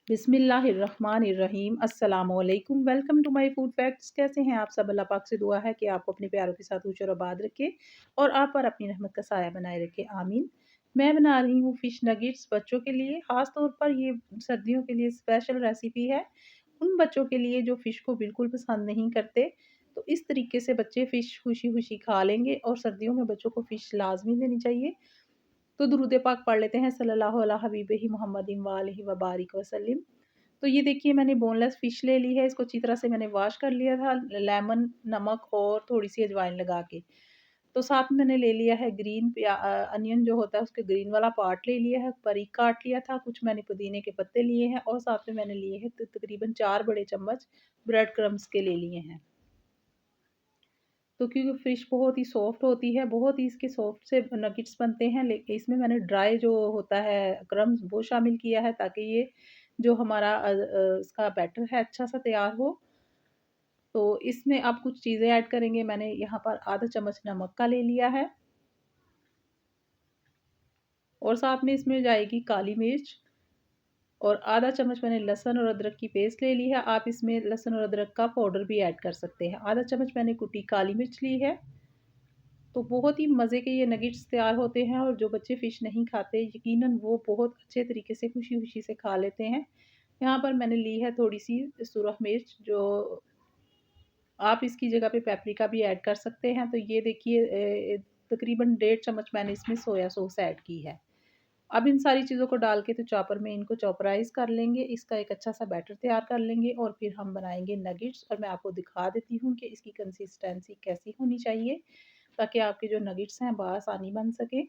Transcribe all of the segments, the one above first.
बिस्मिल्लाहिर्रहमानिर्रहीम अस्सलामुअलैकुम। Welcome to my food facts. कैसे हैं आप सब? अल्लाह पाक से दुआ है कि आपको अपने प्यारों के साथ ऊंचे और आबाद रखे और आप पर अपनी रहमत का साया बनाए रखे, आमीन। मैं बना रही हूँ फ़िश नगेट्स बच्चों के लिए। ख़ास तौर पर ये सर्दियों के लिए स्पेशल रेसिपी है उन बच्चों के लिए जो फ़िश को बिल्कुल पसंद नहीं करते। तो इस तरीके से बच्चे फ़िश खुशी-खुशी खा लेंगे और सर्दियों में बच्चों को फ़िश लाज़मी देनी चाहिए। तो दुरूद पाक पढ़ लेते हैं सल्लल्लाहु अला हबीबिही मुहम्मदिन व आलिहि व बारिक वसल्लम। तो ये देखिए मैंने बोनलेस फ़िश ले ली है, इसको अच्छी तरह से मैंने वॉश कर लिया था लेमन, नमक और थोड़ी-सी अजवाइन लगा के। तो साथ में मैंने ले लिया है अनियन जो होता है उसके ग्रीन वाला पार्ट ले लिया है, बारीक काट लिया था, कुछ मैंने पुदीने के पत्ते लिए हैं और साथ में मैंने लिए हैं तकरीबन 4 बड़े चम्मच ब्रेड क्रम्ब्स के ले लिए हैं। तो क्योंकि फ़िश बहुत ही सॉफ्ट होती है, बहुत ही इसके सॉफ्ट से नगेट्स बनते हैं, लेकिन इसमें मैंने ड्राई जो होता है क्रम्स वो शामिल किया है ताकि ये जो हमारा इसका बैटर है अच्छा-सा तैयार हो। तो इसमें अब कुछ चीज़ें ऐड करेंगे। मैंने यहाँ पर आधा चम्मच नमक का ले लिया है और साथ में इसमें जाएगी काली मिर्च और आधा चम्मच मैंने लहसुन और अदरक की पेस्ट ले ली है। आप इसमें लहसुन और अदरक का पाउडर भी ऐड कर सकते हैं। आधा चम्मच मैंने कुटी काली मिर्च ली है। तो बहुत ही मज़े के ये नगेट्स तैयार होते हैं और जो बच्चे फ़िश नहीं खाते यकीनन वो बहुत अच्छे तरीके से खुशी-खुशी से खा लेते हैं। यहाँ पर मैंने ली है थोड़ी-सी सुरख मिर्च, जो आप इसकी जगह पे पेपरिका भी ऐड कर सकते हैं। तो ये देखिए तकरीबन 1.5 चम्मच मैंने इसमें सोया सॉस ऐड की है। अब इन सारी चीज़ों को डाल के तो चॉपर में इनको चॉपराइज़ कर लेंगे, इसका एक अच्छा-सा बैटर तैयार कर लेंगे और फिर हम बनाएँगे नगेट्स और मैं आपको दिखा देती हूँ कि इसकी कंसिस्टेंसी कैसी होनी चाहिए, ताकि आपके जो नगेट्स हैं बआसानी बन सकें।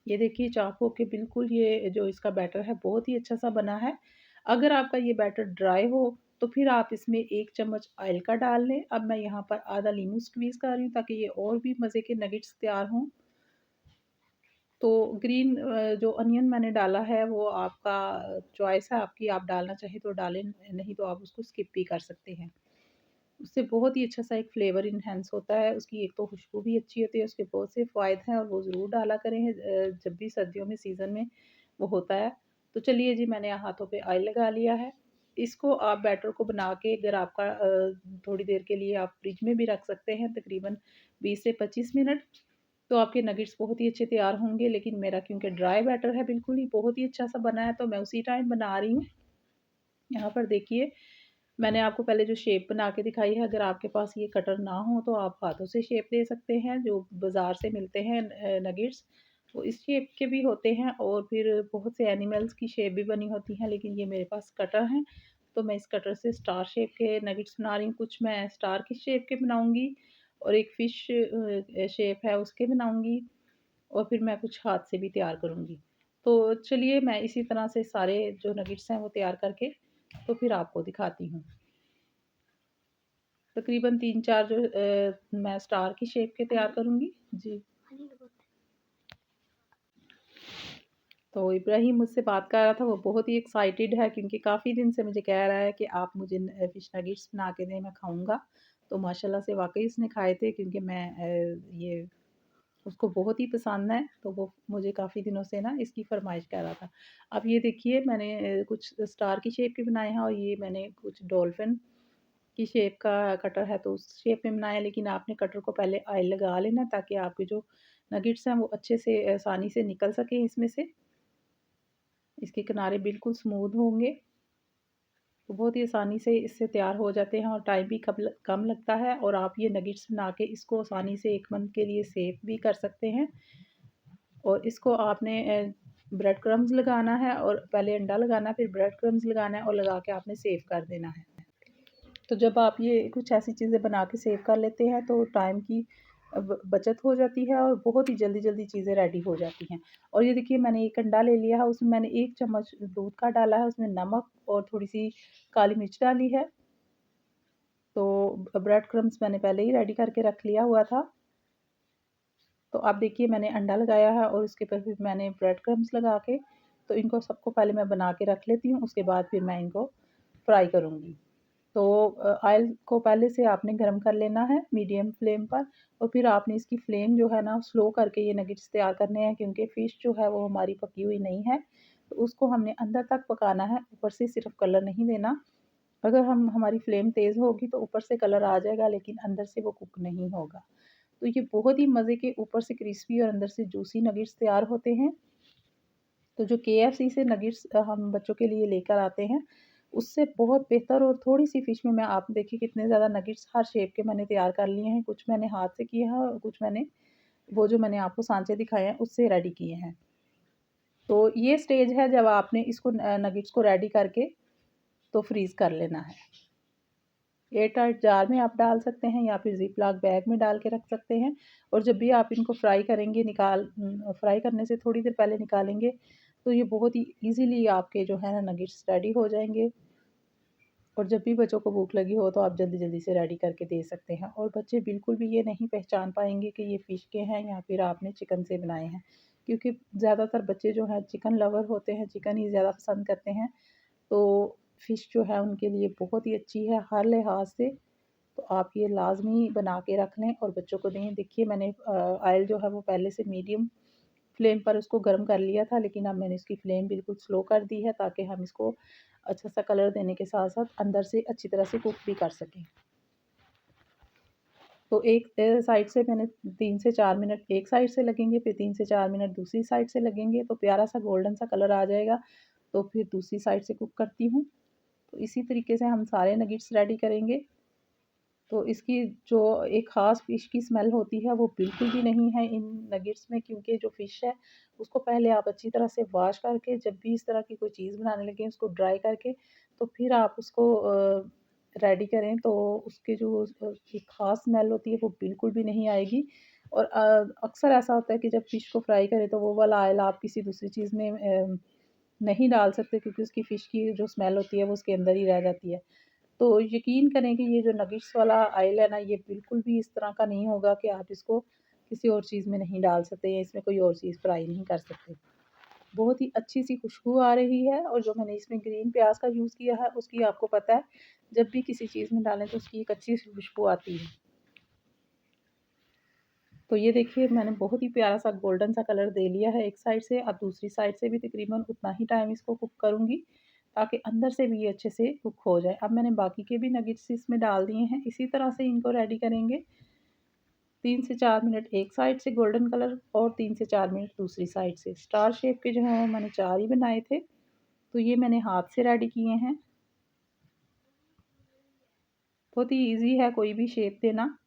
ये देखिए चाकू के बिल्कुल ये जो इसका बैटर है बहुत ही अच्छा-सा बना है। अगर आपका ये बैटर ड्राई हो तो फिर आप इसमें 1 चम्मच ऑयल का डाल लें। अब मैं यहाँ पर आधा नींबू स्क्वीज़ कर रही हूँ ताकि ये और भी मज़े के नगेट्स तैयार हों। तो ग्रीन जो अनियन मैंने डाला है वो आपका चॉइस है आपकी, आप डालना चाहें तो डालें, नहीं तो आप उसको स्किप भी कर सकते हैं। उससे बहुत ही अच्छा-सा एक फ्लेवर एनहांस होता है, उसकी एक तो खुशबू भी अच्छी होती है, उसके बहुत से फ़ायदे हैं और वो ज़रूर डाला करें जब भी सर्दियों में सीज़न में वो होता है। तो चलिए जी, मैंने हाथों पे ऑयल लगा लिया है। इसको आप बैटर को बना के अगर आपका थोड़ी देर के लिए आप फ्रिज में भी रख सकते हैं, तकरीबन 20 से 25 मिनट, तो आपके नगेट्स बहुत ही अच्छे तैयार होंगे। लेकिन मेरा क्योंकि ड्राई बैटर है बिल्कुल ही बहुत ही अच्छा-सा बना है, तो मैं उसी टाइम बना रही हूँ। यहाँ पर देखिए मैंने आपको पहले जो शेप बना के दिखाई है, अगर आपके पास ये कटर ना हो तो आप हाथों से शेप दे सकते हैं, जो बाज़ार से मिलते हैं नगेट्स, वो इस शेप के भी होते हैं और फिर बहुत से एनिमल्स की शेप भी बनी होती हैं, लेकिन ये मेरे पास कटर हैं, तो मैं इस कटर से स्टार शेप के नगेट्स बना रही हूँ। कुछ मैं स्टार की शेप के बनाऊँगी और एक फ़िश शेप है उसके बनाऊँगी और फिर मैं कुछ हाथ से भी तैयार करूँगी। तो चलिए मैं इसी तरह से सारे जो नगेट्स हैं वो तैयार करके तो फिर आपको दिखाती हूँ। तकरीबन 3-4 जो मैं स्टार की शेप के तैयार करूँगी। जी। तो इब्राहिम मुझसे बात कर रहा था, वो बहुत ही एक्साइटेड है क्योंकि काफ़ी दिन से मुझे कह रहा है कि आप मुझे फ़िश नगेट्स बना के दें, मैं खाऊँगा। तो माशाल्लाह से वाक़ई उसने खाए थे क्योंकि मैं ये उसको बहुत ही पसंद है, तो वो मुझे काफ़ी दिनों से ना इसकी फ़रमाइश कर रहा था। अब ये देखिए मैंने कुछ स्टार की शेप के बनाए हैं और ये मैंने कुछ डॉल्फ़िन की शेप का कटर है तो उस शेप में बनाया, लेकिन आपने कटर को पहले ऑयल लगा लेना ताकि आपके जो नगेट्स हैं वो अच्छे से आसानी से निकल सकें इसमें से। इसके किनारे बिल्कुल स्मूथ होंगे, तो बहुत ही आसानी से इससे तैयार हो जाते हैं और टाइम भी कम लगता है और आप ये नगेट्स बना के इसको आसानी से 1 मंथ के लिए सेव भी कर सकते हैं। और इसको आपने ब्रेड क्रम्स लगाना है और पहले अंडा लगाना है, फिर ब्रेड क्रम्स लगाना है और लगा के आपने सेव कर देना है। तो जब आप ये कुछ ऐसी चीज़ें बना के सेव कर लेते हैं तो टाइम की बचत हो जाती है और बहुत ही जल्दी-जल्दी चीज़ें रेडी हो जाती हैं। और ये देखिए मैंने एक अंडा ले लिया है, उसमें मैंने 1 चम्मच दूध का डाला है, उसमें नमक और थोड़ी-सी काली मिर्च डाली है। तो ब्रेड क्रम्स मैंने पहले ही रेडी करके रख लिया हुआ था। तो अब देखिए मैंने अंडा लगाया है और उसके ऊपर फिर मैंने ब्रेड क्रम्स लगा के, तो इनको सबको पहले मैं बना के रख लेती हूँ, उसके बाद फिर मैं इनको फ्राई करूँगी। तो ऑयल को पहले से आपने गरम कर लेना है मीडियम फ्लेम पर और फिर आपने इसकी फ्लेम जो है ना स्लो करके ये नगेट्स तैयार करने हैं क्योंकि फ़िश जो है वो हमारी पकी हुई नहीं है। तो उसको हमने अंदर तक पकाना है, ऊपर से सिर्फ कलर नहीं देना। अगर हमारी फ्लेम तेज़ होगी तो ऊपर से कलर आ जाएगा, लेकिन अंदर से वो कुक नहीं होगा। तो ये बहुत ही मज़े के ऊपर से क्रिस्पी और अंदर से जूसी नगेट्स तैयार होते हैं। तो जो KFC से नगेट्स हम बच्चों के लिए लेकर आते हैं, उससे बहुत बेहतर और थोड़ी-सी फ़िश में आप देखिए कितने ज़्यादा नगेट्स हर शेप के मैंने तैयार कर लिए हैं। कुछ मैंने हाथ से किया है और कुछ मैंने वो जो मैंने आपको सांचे दिखाए हैं, उससे रेडी किए हैं। तो ये स्टेज है जब आपने इसको नगेट्स को रेडी करके तो फ्रीज़ कर लेना है। एयरटाइट जार में आप डाल सकते हैं या फिर ज़िप-लॉक बैग में डाल के रख सकते हैं। और जब भी आप इनको फ्राई करेंगे फ्राई करने से थोड़ी देर पहले निकालेंगे, तो ये बहुत ही ईज़िली आपके जो है ना नगेट्स रेडी हो जाएँगे। और जब भी बच्चों को भूख लगी हो तो आप जल्दी-जल्दी से रेडी करके दे सकते हैं, और बच्चे बिल्कुल भी ये नहीं पहचान पाएँगे कि ये फ़िश के हैं या फिर आपने चिकन से बनाए हैं। क्योंकि ज़्यादातर बच्चे जो हैं चिकन लवर होते हैं, चिकन ही ज़्यादा पसंद करते हैं। तो फ़िश जो है उनके लिए बहुत ही अच्छी है हर लिहाज से। तो आप ये लाज़मी बना के रख लें और बच्चों को दें। देखिए मैंने ऑयल जो है वो पहले से मीडियम फ्लेम पर उसको गर्म कर लिया था, लेकिन अब मैंने इसकी फ्लेम बिल्कुल स्लो कर दी है, ताकि हम इसको अच्छा सा कलर देने के साथ साथ अंदर से अच्छी तरह से कुक भी कर सकें। तो एक साइड से मैंने 3 से 4 मिनट एक साइड से लगेंगे, फिर 3 से 4 मिनट दूसरी साइड से लगेंगे, तो प्यारा सा गोल्डन सा कलर आ जाएगा। तो फिर दूसरी साइड से कुक करती हूँ। तो इसी तरीके से हम सारे नगेट्स रेडी करेंगे। तो इसकी जो एक ख़ास फ़िश की स्मेल होती है वो बिल्कुल भी नहीं है इन नगेट्स में, क्योंकि जो फ़िश है उसको पहले आप अच्छी तरह से वॉश करके, जब भी इस तरह की कोई चीज़ बनाने लगे उसको ड्राई करके तो फिर आप उसको रेडी करें, तो उसकी जो एक ख़ास स्मेल होती है वो बिल्कुल भी नहीं आएगी। और अक्सर ऐसा होता है कि जब फ़िश को फ्राई करें तो वो वाला ऑयल आप किसी दूसरी चीज़ में नहीं डाल सकते, क्योंकि उसकी फ़िश की जो स्मेल होती है वो उसके अंदर ही रह जाती है। तो यकीन करें कि ये जो नगेट्स वाला ऑयल है ना, ये बिल्कुल भी इस तरह का नहीं होगा कि आप इसको किसी और चीज़ में नहीं डाल सकते या इसमें कोई और चीज़ फ्राई नहीं कर सकते। बहुत ही अच्छी सी खुशबू आ रही है, और जो मैंने इसमें ग्रीन प्याज का यूज़ किया है उसकी आपको पता है, जब भी किसी चीज़ में डालें तो उसकी एक अच्छी सी खुशबू आती है। तो ये देखिए मैंने बहुत ही प्यारा सा गोल्डन सा कलर दे लिया है एक साइड से। अब दूसरी साइड से भी तकरीबन उतना ही टाइम इसको कुक करूँगी, ताकि अंदर से भी ये अच्छे से कुक हो जाए। अब मैंने बाकी के भी नगेट्स इसमें डाल दिए हैं, इसी तरह से इनको रेडी करेंगे। 3 से 4 मिनट एक साइड से गोल्डन कलर और 3 से 4 मिनट दूसरी साइड से। स्टार शेप के जो हैं वो मैंने 4 ही बनाए थे, तो ये मैंने हाथ से रेडी किए हैं। बहुत ही ईज़ी है कोई भी शेप देना।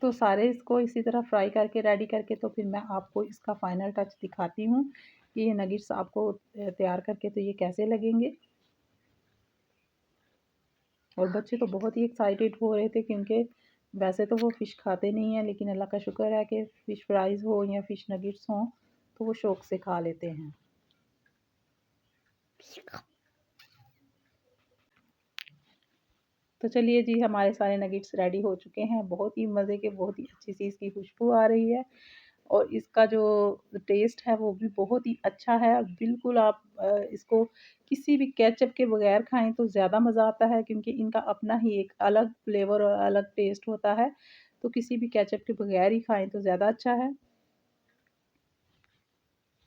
तो सारे इसको इसी तरह फ्राई करके रेडी करके तो फिर मैं आपको इसका फ़ाइनल टच दिखाती हूँ कि ये नगेट्स आपको तैयार करके तो ये कैसे लगेंगे। और बच्चे तो बहुत ही एक्साइटेड हो रहे थे, क्योंकि वैसे तो वो फ़िश खाते नहीं हैं, लेकिन अल्लाह का शुक्र है कि फ़िश फ्राइज़ हो या फ़िश नगेट्स हों तो वो शौक़ से खा लेते हैं। तो चलिए जी, हमारे सारे नगेट्स रेडी हो चुके हैं। बहुत ही मज़े के, बहुत ही अच्छी सी इसकी खुशबू आ रही है, और इसका जो टेस्ट है वो भी बहुत ही अच्छा है। बिल्कुल आप इसको किसी भी केचअप के बगैर खाएँ तो ज़्यादा मज़ा आता है, क्योंकि इनका अपना ही एक अलग फ्लेवर और अलग टेस्ट होता है। तो किसी भी केचअप के बगैर ही खाएँ तो ज़्यादा अच्छा है।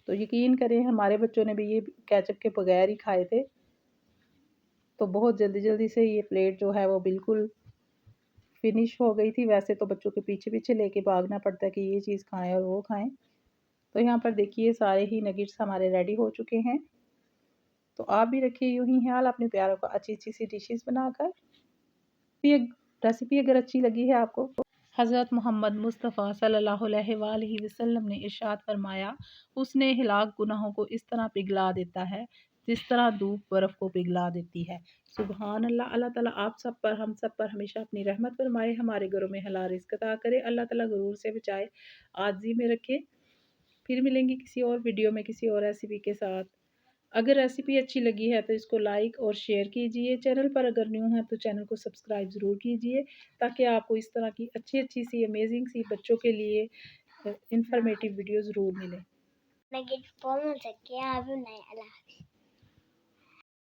तो यकीन करें हमारे बच्चों ने भी ये केचअप के बगैर ही खाए थे। तो बहुत जल्दी-जल्दी से ये प्लेट जो है वो बिल्कुल फिनिश हो गई थी। वैसे तो बच्चों के पीछे-पीछे लेके भागना पड़ता है कि ये चीज़ खाएँ और वो खाएँ। तो यहाँ पर देखिए सारे ही नगेट्स हमारे रेडी हो चुके हैं। तो आप भी रखिए यूँ ही ख़्याल अपने प्यारों का अच्छी-अच्छी सी डिशेज़ बनाकर। ये रेसिपी अगर अच्छी लगी है आपको तो हज़रत मोहम्मद मुस्तफ़ा सल्लल्लाहु अलैहि वसल्लम ने इरशाद फरमाया, उसने हिलाक गुनाहों को इस तरह पिघला देता है जिस तरह धूप बर्फ़ को पिघला देती है। सुबहान अल्लाह। अल्लाह ताला आप सब पर, हम सब पर हमेशा अपनी रहमत फरमाए, हमारे घरों में हलाल रिज़्क़ अता करे। अल्लाह ताला गुरूर से बचाए, आज़ी में रखे। फिर मिलेंगे किसी और वीडियो में किसी और रेसिपी के साथ। अगर रेसिपी अच्छी लगी है तो इसको लाइक और शेयर कीजिए। चैनल पर अगर न्यू हैं तो चैनल को सब्सक्राइब ज़रूर कीजिए, ताकि आपको इस तरह की अच्छी-अच्छी सी अमेज़िंग सी बच्चों के लिए इन्फॉर्मेटिव वीडियो ज़रूर मिलें।